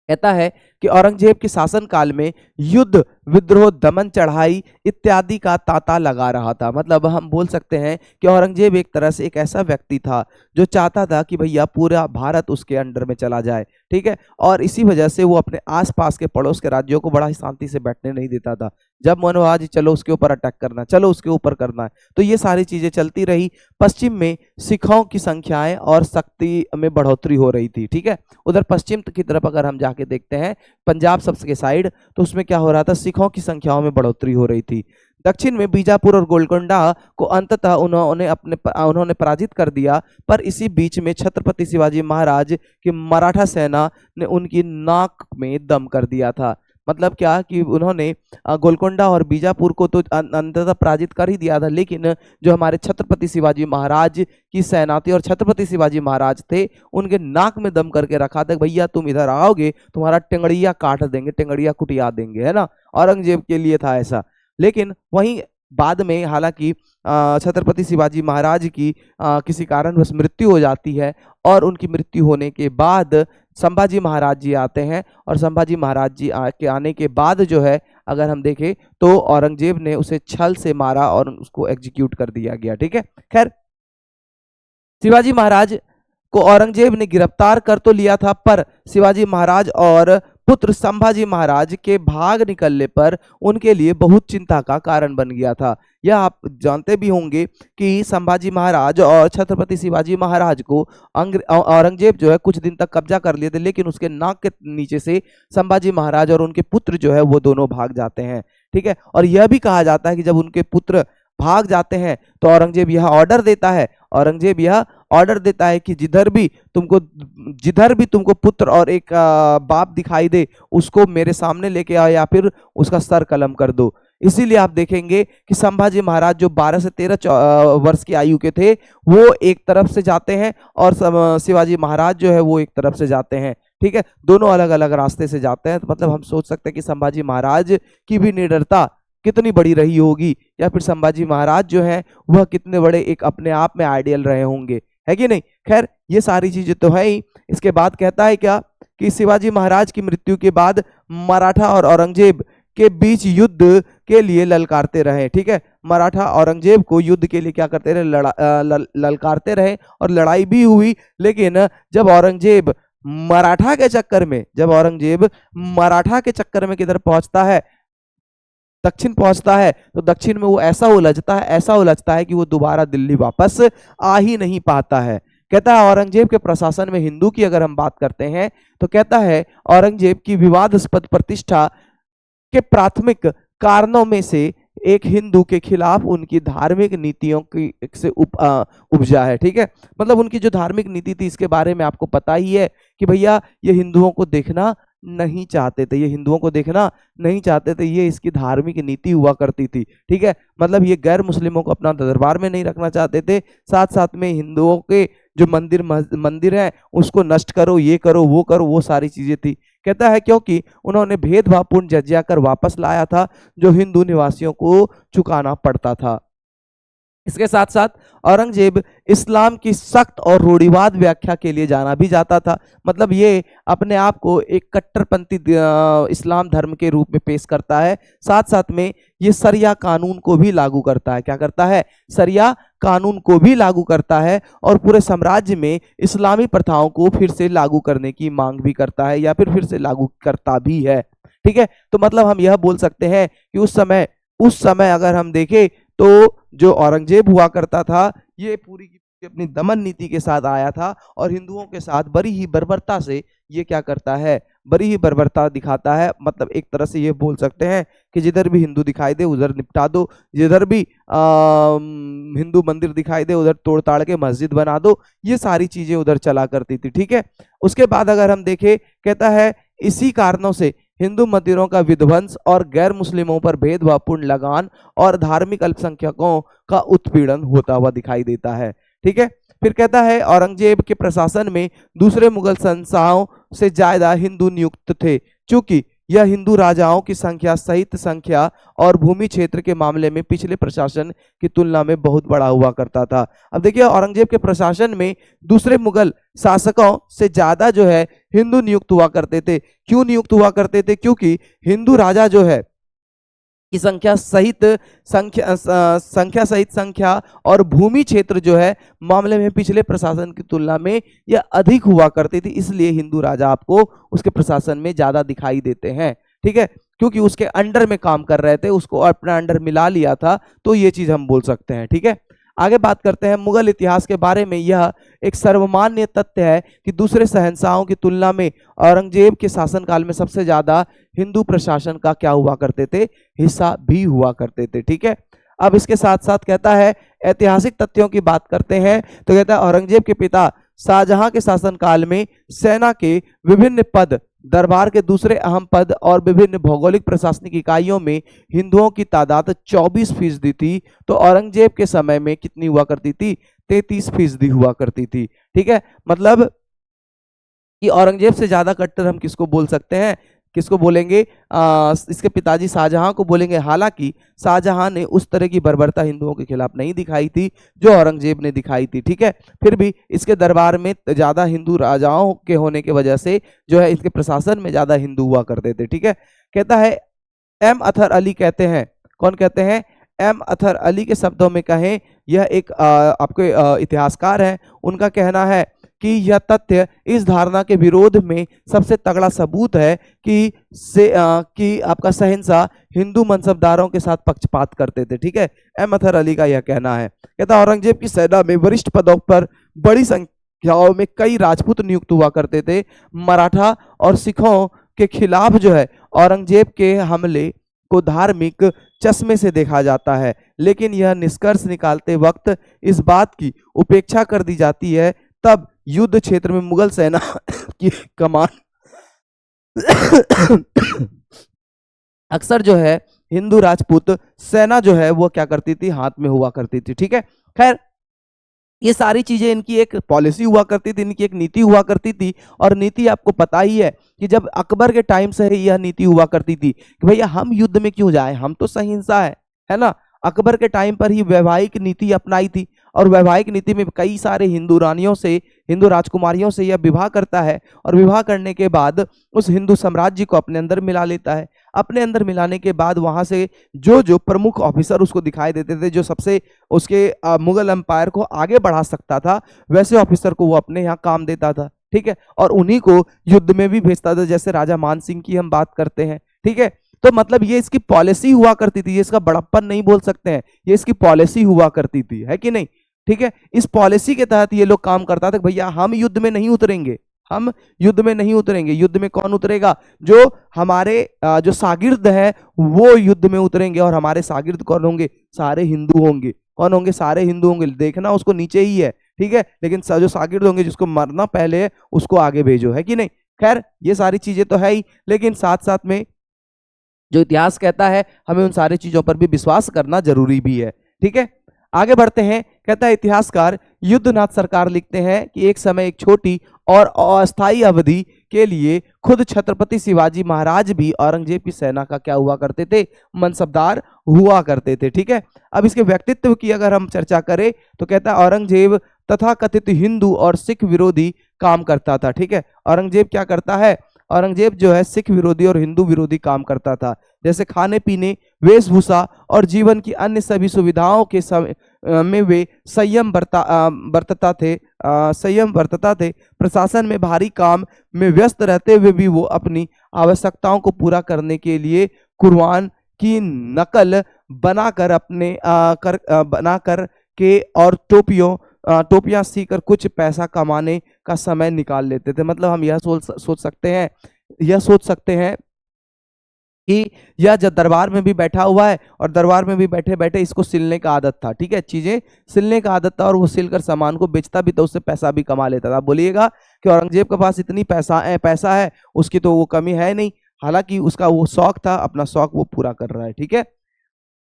कहता है कि औरंगजेब के शासन काल में युद्ध, विद्रोह, दमन, चढ़ाई इत्यादि का तांता लगा रहा था। मतलब हम बोल सकते हैं कि औरंगजेब एक तरह से एक ऐसा व्यक्ति था जो चाहता था कि भैया पूरा भारत उसके अंडर में चला जाए, ठीक है। और इसी वजह से वो अपने आसपास के पड़ोस के राज्यों को बड़ा ही शांति से बैठने नहीं देता था। जब मन हुआ जी चलो उसके ऊपर अटैक करना, चलो उसके ऊपर करना है, तो ये सारी चीजें चलती रही। पश्चिम में सिखों की संख्याएं और शक्ति में बढ़ोतरी हो रही थी, ठीक है। उधर पश्चिम की तरफ अगर हम जाके देखते हैं, पंजाब सबसे साइड, तो उसमें क्या हो रहा था, सिखों की संख्याओं में बढ़ोतरी हो रही थी। दक्षिण में बीजापुर और गोलकोंडा को अंततः उन्होंने पराजित कर दिया। पर इसी बीच में छत्रपति शिवाजी महाराज की मराठा सेना ने उनकी नाक में दम कर दिया था। मतलब क्या कि उन्होंने गोलकोंडा और बीजापुर को तो अंततः पराजित कर ही दिया था, लेकिन जो हमारे छत्रपति शिवाजी महाराज की सेना थी और छत्रपति शिवाजी महाराज थे, उनके नाक में दम करके रखा था, भैया तुम इधर आओगे तुम्हारा टेंगड़िया काट देंगे, टेंगड़िया कुटिया देंगे, है ना। औरंगजेब के लिए था ऐसा। लेकिन वहीं बाद में हालांकि छत्रपति शिवाजी महाराज की किसी कारणवश मृत्यु हो जाती है, और उनकी मृत्यु होने के बाद संभाजी महाराज जी आते हैं, और संभाजी महाराज जी के आने के बाद जो है अगर हम देखें तो औरंगजेब ने उसे छल से मारा और उसको एग्जीक्यूट कर दिया गया, ठीक है। खैर, शिवाजी महाराज को औरंगजेब ने गिरफ्तार कर तो लिया था, पर शिवाजी महाराज और पुत्र संभाजी महाराज के भाग निकलने पर उनके लिए बहुत चिंता का कारण बन गया था। यह आप जानते भी होंगे कि संभाजी महाराज और छत्रपति शिवाजी महाराज को औरंगजेब जो है कुछ दिन तक कब्जा कर लिए थे, लेकिन उसके नाक के नीचे से संभाजी महाराज और उनके पुत्र जो है वो दोनों भाग जाते हैं, ठीक है। और यह भी कहा जाता है कि जब उनके पुत्र भाग जाते हैं तो औरंगजेब यह ऑर्डर देता है कि जिधर भी तुमको पुत्र और एक बाप दिखाई दे उसको मेरे सामने लेके आओ या फिर उसका सर कलम कर दो। इसीलिए आप देखेंगे कि संभाजी महाराज जो 12 से 13 वर्ष की आयु के थे वो एक तरफ से जाते हैं, और शिवाजी महाराज जो है वो एक तरफ से जाते हैं, ठीक है। दोनों अलग अलग रास्ते से जाते हैं। तो मतलब हम सोच सकते हैं कि संभाजी महाराज की भी निडरता कितनी बड़ी रही होगी, या फिर संभाजी महाराज जो है वह कितने बड़े एक अपने आप में आइडियल रहे होंगे, है कि नहीं। खैर, ये सारी चीजें तो है ही। इसके बाद कहता है क्या कि शिवाजी महाराज की मृत्यु के बाद मराठा और औरंगजेब के बीच युद्ध के लिए ललकारते रहे, ठीक है। मराठा औरंगजेब को युद्ध के लिए क्या करते रहे, ललकारते रहे, और लड़ाई भी हुई। लेकिन जब औरंगजेब मराठा के चक्कर में किधर पहुंचता है, दक्षिण पहुंचता है, तो दक्षिण में वो ऐसा उलझता है कि वो दोबारा दिल्ली वापस आ ही नहीं पाता है। कहता है औरंगजेब के प्रशासन में हिंदू की अगर हम बात करते हैं तो कहता है औरंगजेब की विवादास्पद प्रतिष्ठा के प्राथमिक कारणों में से एक हिंदू के खिलाफ उनकी धार्मिक नीतियों की से उपजा है, ठीक है। मतलब उनकी जो धार्मिक नीति थी इसके बारे में आपको पता ही है कि भैया ये हिंदुओं को देखना नहीं चाहते थे, ये इसकी धार्मिक नीति हुआ करती थी, ठीक है। मतलब ये गैर मुस्लिमों को अपना दरबार में नहीं रखना चाहते थे, साथ साथ में हिंदुओं के जो मंदिर है उसको नष्ट करो, ये करो, वो सारी चीजें थी। कहता है क्योंकि उन्होंने भेदभावपूर्ण जजिया कर वापस लाया था जो हिंदू निवासियों को चुकाना पड़ता था। इसके साथ साथ औरंगजेब इस्लाम की सख्त और रूढ़िवाद व्याख्या के लिए जाना भी जाता था। मतलब ये अपने आप को एक कट्टरपंथी इस्लाम धर्म के रूप में पेश करता है। साथ साथ में ये सरिया कानून को भी लागू करता है। क्या करता है? सरिया कानून को भी लागू करता है, और पूरे साम्राज्य में इस्लामी प्रथाओं को फिर से लागू करने की मांग भी करता है, या फिर से लागू करता भी है, ठीक है। तो मतलब हम यह बोल सकते हैं कि उस समय अगर हम देखें तो जो औरंगजेब हुआ करता था ये पूरी की पूरी अपनी दमन नीति के साथ आया था, और हिंदुओं के साथ बड़ी ही बर्बरता से ये क्या करता है, बड़ी ही बर्बरता दिखाता है। मतलब एक तरह से ये बोल सकते हैं कि जिधर भी हिंदू दिखाई दे उधर निपटा दो, जिधर भी हिंदू मंदिर दिखाई दे उधर तोड़ ताड़ के मस्जिद बना दो, ये सारी चीजें उधर चला करती थी, ठीक है। उसके बाद अगर हम देखें, कहता है इसी कारणों से हिंदू मंदिरों का विध्वंस और गैर मुस्लिमों पर भेदभावपूर्ण लगान और धार्मिक अल्पसंख्यकों का उत्पीड़न होता हुआ दिखाई देता है, ठीक है। फिर कहता है औरंगजेब के प्रशासन में दूसरे मुगल शहंशाहों से ज्यादा हिंदू नियुक्त थे, चूंकि यह हिंदू राजाओं की संख्या, साहित्य संख्या और भूमि क्षेत्र के मामले में पिछले प्रशासन की तुलना में बहुत बड़ा हुआ करता था। अब देखिए औरंगजेब के प्रशासन में दूसरे मुगल शासकों से ज्यादा जो है हिंदू नियुक्त हुआ करते थे। क्यों नियुक्त हुआ करते थे? क्योंकि हिंदू राजा जो है की संख्या सहित संख्या और भूमि क्षेत्र जो है मामले में पिछले प्रशासन की तुलना में यह अधिक हुआ करती थी, इसलिए हिंदू राजा आपको उसके प्रशासन में ज्यादा दिखाई देते हैं। ठीक है, क्योंकि उसके अंडर में काम कर रहे थे, उसको अपने अंडर मिला लिया था, तो ये चीज हम बोल सकते हैं। ठीक है, आगे बात करते हैं मुगल इतिहास के बारे में। यह एक सर्वमान्य तथ्य है कि दूसरे शहंशाहों की तुलना में औरंगजेब के शासनकाल में सबसे ज्यादा हिंदू प्रशासन का क्या हुआ करते थे? हिस्सा भी हुआ करते थे। ठीक है, अब इसके साथ साथ कहता है ऐतिहासिक तथ्यों की बात करते हैं, तो कहता है औरंगजेब के पिता शाहजहां के शासनकाल में सेना के विभिन्न पद, दरबार के दूसरे अहम पद और विभिन्न भौगोलिक प्रशासनिक इकाइयों में हिंदुओं की तादाद 24% थी, तो औरंगजेब के समय में कितनी हुआ करती थी? 33% हुआ करती थी। ठीक है, मतलब कि औरंगजेब से ज्यादा कट्टर हम किसको बोल सकते हैं? किसको बोलेंगे? इसके पिताजी शाहजहां को बोलेंगे। हालांकि शाहजहां ने उस तरह की बर्बरता हिंदुओं के खिलाफ नहीं दिखाई थी जो औरंगजेब ने दिखाई थी। ठीक है, फिर भी इसके दरबार में ज्यादा हिंदू राजाओं के होने की वजह से जो है इसके प्रशासन में ज्यादा हिंदू हुआ करते थे। ठीक है, कहता है एम अथर अली कहते हैं, कौन कहते हैं? एम अथर अली के शब्दों में कहें, यह एक आपके इतिहासकार हैं, उनका कहना है कि यह तथ्य इस धारणा के विरोध में सबसे तगड़ा सबूत है कि आपका शहंशाह हिंदू मनसबदारों के साथ पक्षपात करते थे। ठीक है, एम अथर अली का यह कहना है। कहता औरंगजेब की सेना में वरिष्ठ पदों पर बड़ी संख्याओं में कई राजपूत नियुक्त हुआ करते थे। मराठा और सिखों के खिलाफ जो है औरंगजेब के हमले को धार्मिक चश्मे से देखा जाता है, लेकिन यह निष्कर्ष निकालते वक्त इस बात की उपेक्षा कर दी जाती है तब युद्ध क्षेत्र में मुगल सेना की कमान अक्सर जो है हिंदू राजपूत सेना जो है वो क्या करती थी? हाथ में हुआ करती थी। ठीक है, खैर ये सारी चीजें इनकी एक पॉलिसी हुआ करती थी, इनकी एक नीति हुआ करती थी। और नीति आपको पता ही है कि जब अकबर के टाइम से ही यह नीति हुआ करती थी कि भैया हम युद्ध में क्यों जाए, हम तो सहिंसा है ना। अकबर के टाइम पर ही वैवाहिक नीति अपनाई थी और वैवाहिक नीति में कई सारे हिंदू रानियों से, हिंदू राजकुमारियों से यह विवाह करता है और विवाह करने के बाद उस हिंदू साम्राज्य को अपने अंदर मिला लेता है। अपने अंदर मिलाने के बाद वहां से जो जो प्रमुख ऑफिसर उसको दिखाई देते थे, जो सबसे उसके मुगल एम्पायर को आगे बढ़ा सकता था, वैसे ऑफिसर को वो अपने यहाँ काम देता था। ठीक है, और उन्हीं को युद्ध में भी भेजता था, जैसे राजा मान सिंह की हम बात करते हैं। ठीक है, तो मतलब ये इसकी पॉलिसी हुआ करती थी, ये इसका बड़प्पन नहीं बोल सकते हैं, ये इसकी पॉलिसी हुआ करती थी, है कि नहीं। ठीक है, इस पॉलिसी के तहत ये लोग काम करता था, भैया हम युद्ध में नहीं उतरेंगे, हम युद्ध में नहीं उतरेंगे। युद्ध में कौन उतरेगा? जो हमारे जो शागिर्द हैं वो युद्ध में उतरेंगे। और हमारे शागिर्द कौन होंगे? सारे हिंदू होंगे। कौन होंगे? सारे हिंदू होंगे। देखना उसको नीचे ही है, ठीक है, लेकिन जो शागिर्द होंगे, जिसको मरना पहले है उसको आगे भेजो, है कि नहीं। खैर ये सारी चीजें तो है ही, लेकिन साथ साथ में जो इतिहास कहता है हमें उन सारी चीजों पर भी विश्वास करना जरूरी भी है। ठीक है, आगे बढ़ते हैं। कहता है इतिहासकार युद्धनाथ सरकार लिखते हैं कि एक समय एक छोटी और अस्थायी अवधि के लिए खुद छत्रपति शिवाजी महाराज भी औरंगजेब की सेना का क्या हुआ करते थे? मनसबदार हुआ करते थे। ठीक है, अब इसके व्यक्तित्व की अगर हम चर्चा करें तो कहता है औरंगजेब तथा कथित हिंदू और सिख विरोधी काम करता था। ठीक है, औरंगजेब क्या करता है? औरंगजेब जो है सिख विरोधी और हिंदू विरोधी काम करता था। जैसे खाने पीने, वेशभूषा और जीवन की अन्य सभी सुविधाओं के समय में वे संयम बरतता थे। प्रशासन में भारी काम में व्यस्त रहते हुए भी वो अपनी आवश्यकताओं को पूरा करने के लिए कुर्बान की नकल बनाकर बनाकर के और टोपियां सीकर कुछ पैसा कमाने का समय निकाल लेते थे। मतलब हम यह सोच सकते हैं कि यह जब दरबार में भी बैठा हुआ है और दरबार में भी बैठे बैठे इसको सिलने का आदत था। ठीक है, चीजें सिलने का आदत था और वो सिलकर सामान को बेचता भी था, उससे पैसा भी कमा लेता था। बोलिएगा कि औरंगजेब के पास इतनी पैसा है, उसकी तो वो कमी है नहीं, हालांकि उसका वो शौक था, अपना शौक वो पूरा कर रहा है। ठीक है,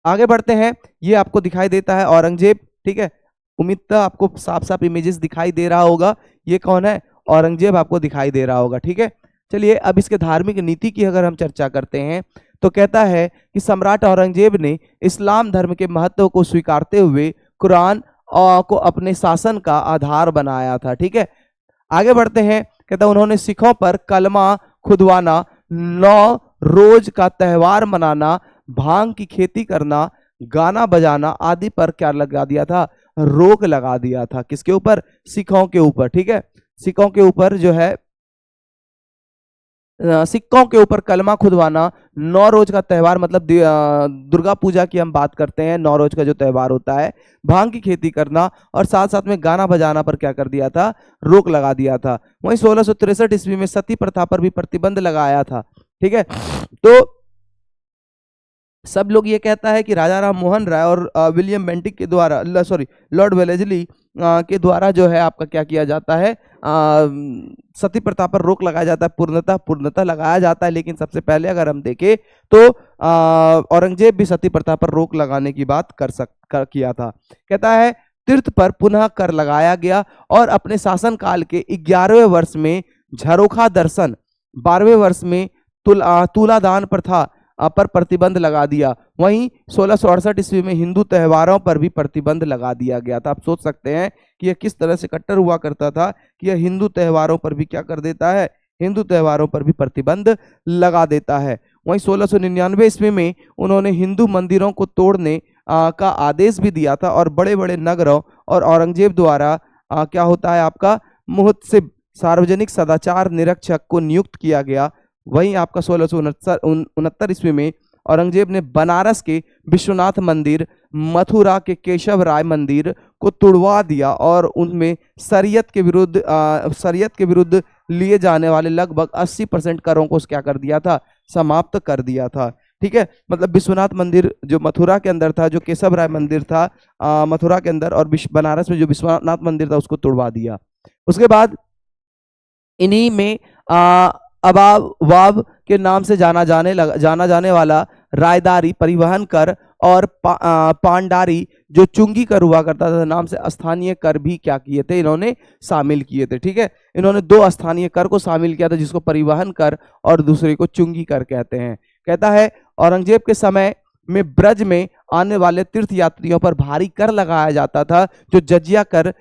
आगे बढ़ते हैं। ये आपको दिखाई देता है औरंगजेब। ठीक है, उम्मीद आपको साफ साफ इमेजेस दिखाई दे रहा होगा। ये कौन है? औरंगजेब आपको दिखाई दे रहा होगा। ठीक है, चलिए अब इसके धार्मिक नीति की अगर हम चर्चा करते हैं तो कहता है कि सम्राट औरंगजेब ने इस्लाम धर्म के महत्व को स्वीकारते हुए कुरान को अपने शासन का आधार बनाया था। ठीक है, आगे बढ़ते हैं। कहता है उन्होंने सिखों पर कलमा खुदवाना, 9 रोज का त्योहार मनाना, भांग की खेती करना, गाना बजाना आदि पर क्या लगा दिया था, रोक लगा दिया था। किसके ऊपर? सिखों के ऊपर। ठीक है, सिखों के ऊपर जो है सिक्कों के ऊपर कलमा खुदवाना, 9 रोज का त्यौहार मतलब दुर्गा पूजा की हम बात करते हैं, 9 रोज का जो त्यौहार होता है, भांग की खेती करना और साथ साथ में गाना बजाना पर क्या कर दिया था, रोक लगा दिया था। वहीं 1663 ईस्वी में सती प्रथा पर भी प्रतिबंध लगाया था। ठीक है, तो सब लोग ये कहता है कि राजा राम मोहन राय और विलियम बेंटिक के द्वारा लॉर्ड वेलेस्ली के द्वारा जो है आपका क्या किया जाता है, सती प्रथा पर रोक लगाया जाता है, पूर्णतः लगाया जाता है। लेकिन सबसे पहले अगर हम देखें तो औरंगजेब भी सती प्रथा पर रोक लगाने की बात किया था। कहता है तीर्थ पर पुनः कर लगाया गया और अपने शासन काल के 11वें वर्ष में झरोखा दर्शन, 12वें वर्ष में तुलादान प्रथा पर प्रतिबंध लगा दिया। वहीं 1668 ईस्वी में हिंदू त्योहारों पर भी प्रतिबंध लगा दिया गया था। आप सोच सकते हैं कि यह किस तरह से कट्टर हुआ करता था कि यह हिंदू त्योहारों पर भी क्या कर देता है, हिंदू त्योहारों पर भी प्रतिबंध लगा देता है। वहीं 1699 ईस्वी में उन्होंने हिंदू मंदिरों को तोड़ने का आदेश भी दिया था और बड़े बड़े नगरों और औरंगजेब द्वारा क्या होता है आपका मुहतसिब, सार्वजनिक सदाचार निरीक्षक को नियुक्त किया गया। वहीं आपका 1669 ईस्वी में औरंगजेब ने बनारस के विश्वनाथ मंदिर, मथुरा के केशव राय मंदिर को तुड़वा दिया और उनमें शरीयत के विरुद्ध लिए जाने वाले लगभग 80% करों को क्या कर दिया था, समाप्त कर दिया था। ठीक है, मतलब विश्वनाथ मंदिर जो मथुरा के अंदर था, जो केशव राय मंदिर था मथुरा के अंदर, और बनारस में जो विश्वनाथ मंदिर था उसको तुड़वा दिया। उसके बाद इन्हीं में अबावाब के नाम से जाना जाने वाला रायदारी, परिवहन कर और पांडारी जो चुंगी कर हुआ करता था नाम से स्थानीय कर भी क्या किए थे, इन्होंने शामिल किए थे। ठीक है, इन्होंने 2 स्थानीय कर को शामिल किया था, जिसको परिवहन कर और दूसरे को चुंगी कर कहते हैं। कहता है औरंगजेब के समय में ब्रज में आने वाले तीर्थ यात्रियों पर भारी कर लगाया जाता था, जो जजिया कर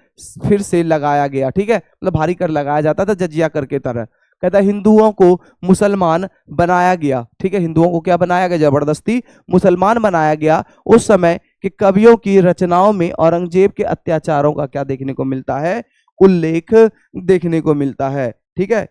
फिर से लगाया गया। ठीक है, मतलब भारी कर लगाया जाता था जजिया कर के तरह। कहता है हिंदुओं को मुसलमान बनाया गया। ठीक है, हिंदुओं को क्या बनाया गया, जबरदस्ती मुसलमान बनाया गया। उस समय के कवियों की रचनाओं में औरंगजेब के अत्याचारों का क्या देखने को मिलता है, उल्लेख देखने को मिलता है। ठीक है,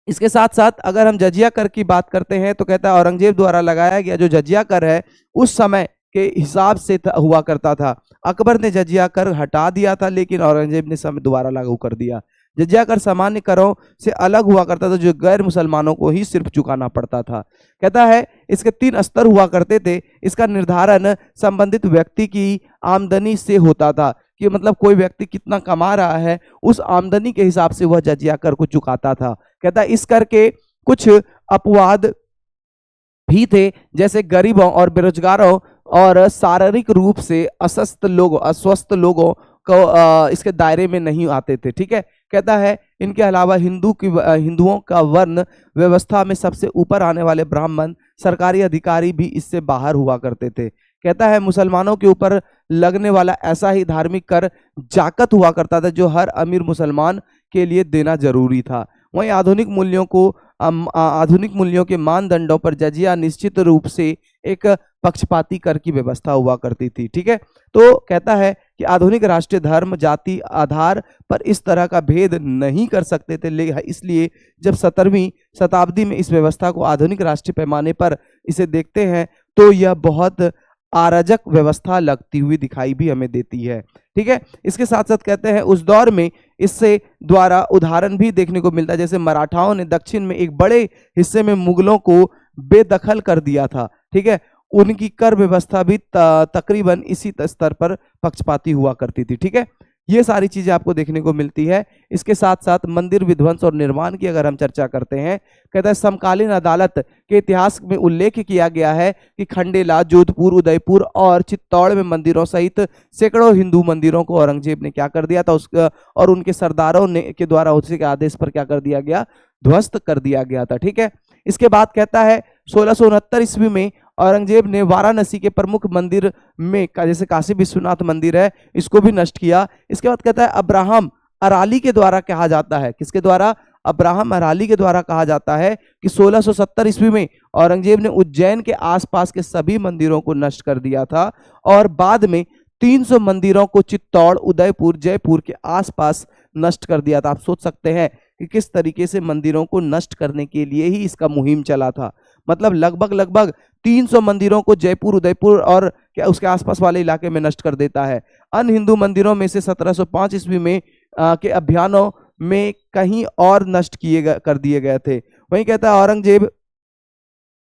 इसके साथ साथ अगर हम जजिया कर की बात करते हैं तो कहता है औरंगजेब द्वारा लगाया गया जो जजिया कर है उस समय के हिसाब से हुआ करता था। अकबर ने जजिया कर हटा दिया था, लेकिन औरंगजेब ने समय दोबारा लागू कर दिया। जजिया कर सामान्य करों से अलग हुआ करता था, जो गैर मुसलमानों को ही सिर्फ चुकाना पड़ता था। कहता है इसके 3 स्तर हुआ करते थे। इसका निर्धारण संबंधित व्यक्ति की आमदनी से होता था, कि मतलब कोई व्यक्ति कितना कमा रहा है उस आमदनी के हिसाब से वह जजिया कर को चुकाता था। कहता है इस कर के कुछ अपवाद भी थे, जैसे गरीबों और बेरोजगारों और शारीरिक रूप से अस्वस्थ लोगों को इसके दायरे में नहीं आते थे। ठीक है, कहता है इनके अलावा हिंदुओं का वर्ण व्यवस्था में सबसे ऊपर आने वाले ब्राह्मण, सरकारी अधिकारी भी इससे बाहर हुआ करते थे। कहता है मुसलमानों के ऊपर लगने वाला ऐसा ही धार्मिक कर जाकत हुआ करता था, जो हर अमीर मुसलमान के लिए देना जरूरी था। वहीं आधुनिक मूल्यों के मानदंडों पर जजिया निश्चित रूप से एक पक्षपाती कर की व्यवस्था हुआ करती थी। ठीक है, तो कहता है कि आधुनिक राष्ट्रीय धर्म जाति आधार पर इस तरह का भेद नहीं कर सकते थे, इसलिए जब 17वीं शताब्दी में इस व्यवस्था को आधुनिक राष्ट्रीय पैमाने पर इसे देखते हैं तो यह बहुत अराजक व्यवस्था लगती हुई दिखाई भी हमें देती है। ठीक है, इसके साथ साथ कहते हैं उस दौर में इससे द्वारा उदाहरण भी देखने को मिलता है, जैसे मराठाओं ने दक्षिण में एक बड़े हिस्से में मुगलों को बेदखल कर दिया था। ठीक है, उनकी कर व्यवस्था भी तकरीबन इसी स्तर पर पक्षपाती हुआ करती थी। ठीक है, ये सारी चीजें आपको देखने को मिलती है। इसके साथ साथ मंदिर विध्वंस और निर्माण की अगर हम चर्चा करते हैं, कहता है समकालीन अदालत के इतिहास में उल्लेख किया गया है कि खंडेला, जोधपुर, उदयपुर और चित्तौड़ में मंदिरों सहित सैकड़ों हिंदू मंदिरों को औरंगजेब ने क्या कर दिया था, और उनके सरदारों ने के द्वारा उसके आदेश पर क्या कर दिया गया, ध्वस्त कर दिया गया था। ठीक है, इसके बाद कहता है 1669 ईस्वी में औरंगजेब ने वाराणसी के प्रमुख मंदिर में जैसे काशी विश्वनाथ मंदिर है, इसको भी नष्ट किया। इसके बाद कहता है अब्राहम अराली के द्वारा कहा जाता है, किसके द्वारा? अब्राहम अराली के द्वारा कहा जाता है कि 1670 ईस्वी में औरंगजेब ने उज्जैन के आसपास के सभी मंदिरों को नष्ट कर दिया था और बाद में 300 मंदिरों को चित्तौड़, उदयपुर, जयपुर के आसपास नष्ट कर दिया था। आप सोच सकते हैं कि किस तरीके से मंदिरों को नष्ट करने के लिए ही इसका मुहिम चला था। मतलब लगभग 300 मंदिरों को जयपुर, उदयपुर और क्या उसके आसपास वाले इलाके में नष्ट कर देता है। अन्य हिंदू मंदिरों में से 1705 ईस्वी में के अभियानों में कहीं और नष्ट कर दिए गए थे। वहीं कहता है औरंगजेब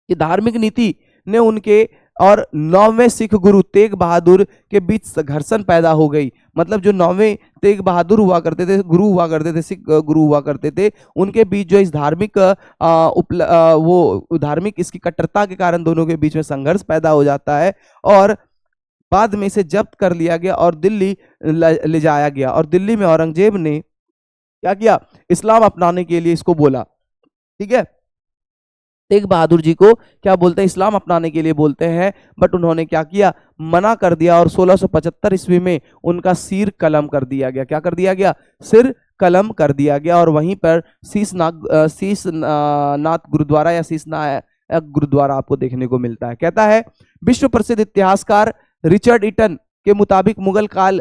की धार्मिक नीति ने उनके और 9वें सिख गुरु तेग बहादुर के बीच घर्षण पैदा हो गई। मतलब जो 9वें तेग बहादुर हुआ करते थे, गुरु हुआ करते थे, सिख गुरु हुआ करते थे, उनके बीच जो इस धार्मिक वो धार्मिक इसकी कट्टरता के कारण दोनों के बीच में संघर्ष पैदा हो जाता है और बाद में इसे जब्त कर लिया गया और दिल्ली ले जाया गया। और दिल्ली में औरंगजेब ने क्या किया? इस्लाम अपनाने के लिए इसको बोला। ठीक है, तेग बहादुर जी को क्या बोलते हैं? इस्लाम अपनाने के लिए बोलते हैं, बट उन्होंने क्या किया? मना कर दिया और 1675 ईस्वी में उनका सिर कलम कर दिया गया। क्या कर दिया गया? सिर कलम कर दिया गया और वहीं पर शीशनाथ गुरुद्वारा या शीशनाथ गुरुद्वारा आपको देखने को मिलता है। कहता है विश्व प्रसिद्ध इतिहासकार रिचर्ड ईटन के मुताबिक मुगल काल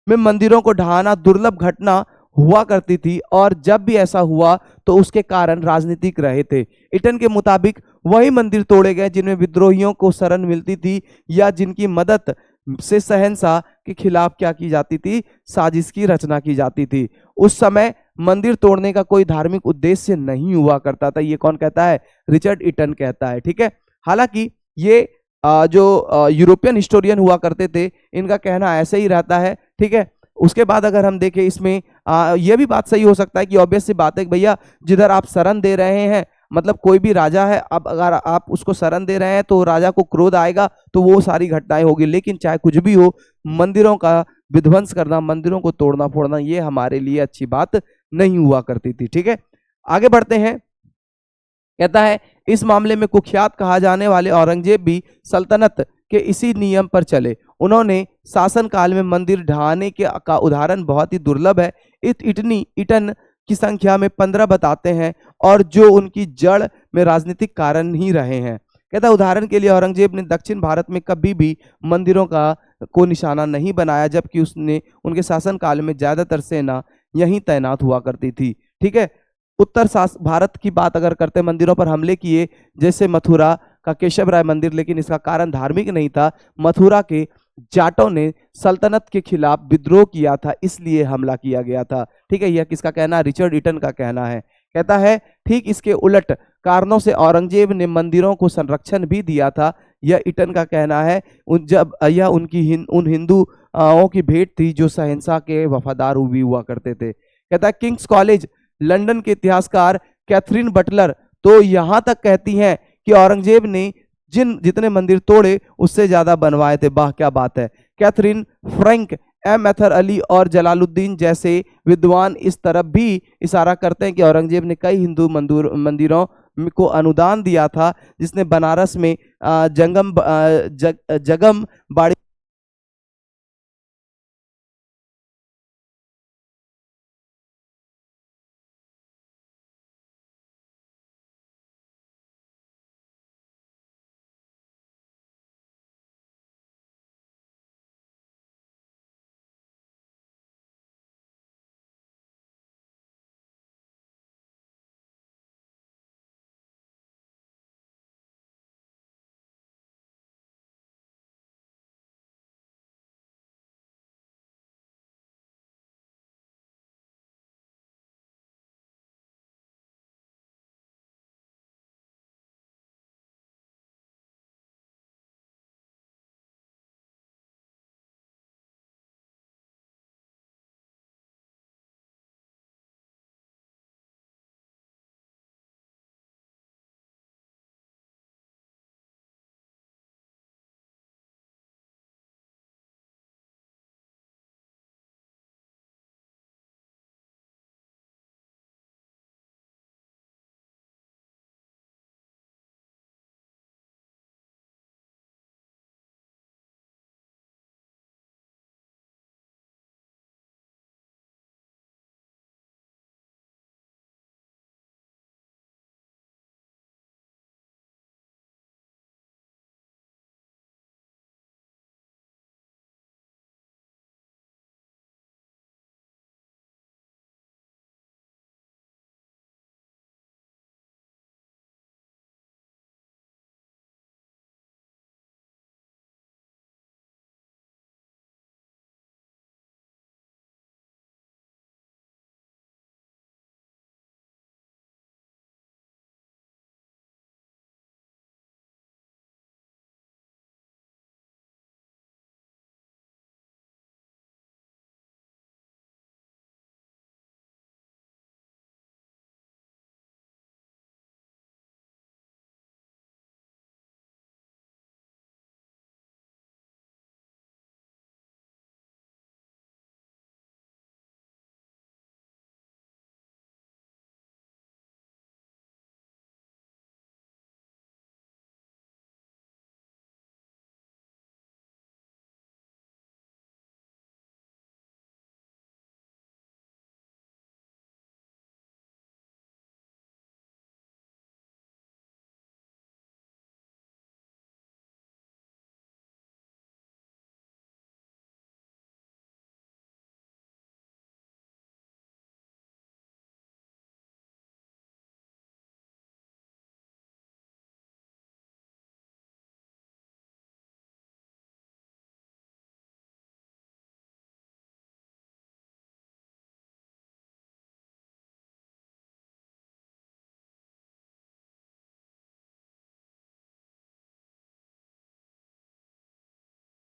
में मंदिरों को ढहाना दुर्लभ घटना हुआ करती थी और जब भी ऐसा हुआ तो उसके कारण राजनीतिक रहे थे। ईटन के मुताबिक वही मंदिर तोड़े गए जिनमें विद्रोहियों को शरण मिलती थी या जिनकी मदद से शहंशाह के खिलाफ क्या की जाती थी? साजिश की रचना की जाती थी। उस समय मंदिर तोड़ने का कोई धार्मिक उद्देश्य नहीं हुआ करता था। ये कौन कहता है? रिचर्ड ईटन कहता है। ठीक है, हालांकि ये जो यूरोपियन हिस्टोरियन हुआ करते थे, इनका कहना ऐसे ही रहता है। ठीक है, उसके बाद अगर हम देखें इसमें यह भी बात सही हो सकता है कि ऑब्वियस सी बात है कि भैया जिधर आप शरण दे रहे हैं, मतलब कोई भी राजा है, अब अगर आप उसको शरण दे रहे हैं तो राजा को क्रोध आएगा तो वो सारी घटनाएं होगी। लेकिन चाहे कुछ भी हो, मंदिरों का विध्वंस करना, मंदिरों को तोड़ना फोड़ना, ये हमारे लिए अच्छी बात नहीं हुआ करती थी। ठीक है, आगे बढ़ते हैं। कहता है इस मामले में कुख्यात कहा जाने वाले औरंगजेब भी सल्तनत के इसी नियम पर चले। उन्होंने शासन काल में मंदिर ढहाने का उदाहरण बहुत ही दुर्लभ है। ईटन की संख्या में 15 बताते हैं और जो उनकी जड़ में राजनीतिक कारण ही रहे हैं। कहता है उदाहरण के लिए औरंगजेब ने दक्षिण भारत में कभी भी मंदिरों को निशाना नहीं बनाया, जबकि उसने उनके शासन काल में ज्यादातर सेना यहीं तैनात हुआ करती थी। ठीक है, उत्तर भारत की बात अगर करते मंदिरों पर हमले किए, जैसे मथुरा का केशव राय मंदिर, लेकिन इसका कारण धार्मिक नहीं था। मथुरा के जाटों ने सल्तनत के खिलाफ विद्रोह किया था, इसलिए हमला किया गया था। ठीक है, यह किसका कहना है? रिचर्ड ईटन का कहना है। कहता है ठीक इसके उलट कारणों से औरंगजेब ने मंदिरों को संरक्षण भी दिया था। यह ईटन का कहना है। जब यह उन हिंदुओं की भेंट थी जो शहंशाह के वफादार भी हुआ करते थे। कहता है किंग्स कॉलेज लंदन के इतिहासकार कैथरीन बटलर तो यहां तक कहती हैं कि औरंगजेब ने जितने मंदिर तोड़े उससे ज्यादा बनवाए थे। वाह, क्या बात है। कैथरीन, फ्रैंक, एम एथर अली और जलालुद्दीन जैसे विद्वान इस तरफ भी इशारा करते हैं कि औरंगजेब ने कई हिंदू मंदिरों को अनुदान दिया था, जिसने बनारस में जगम बाड़ी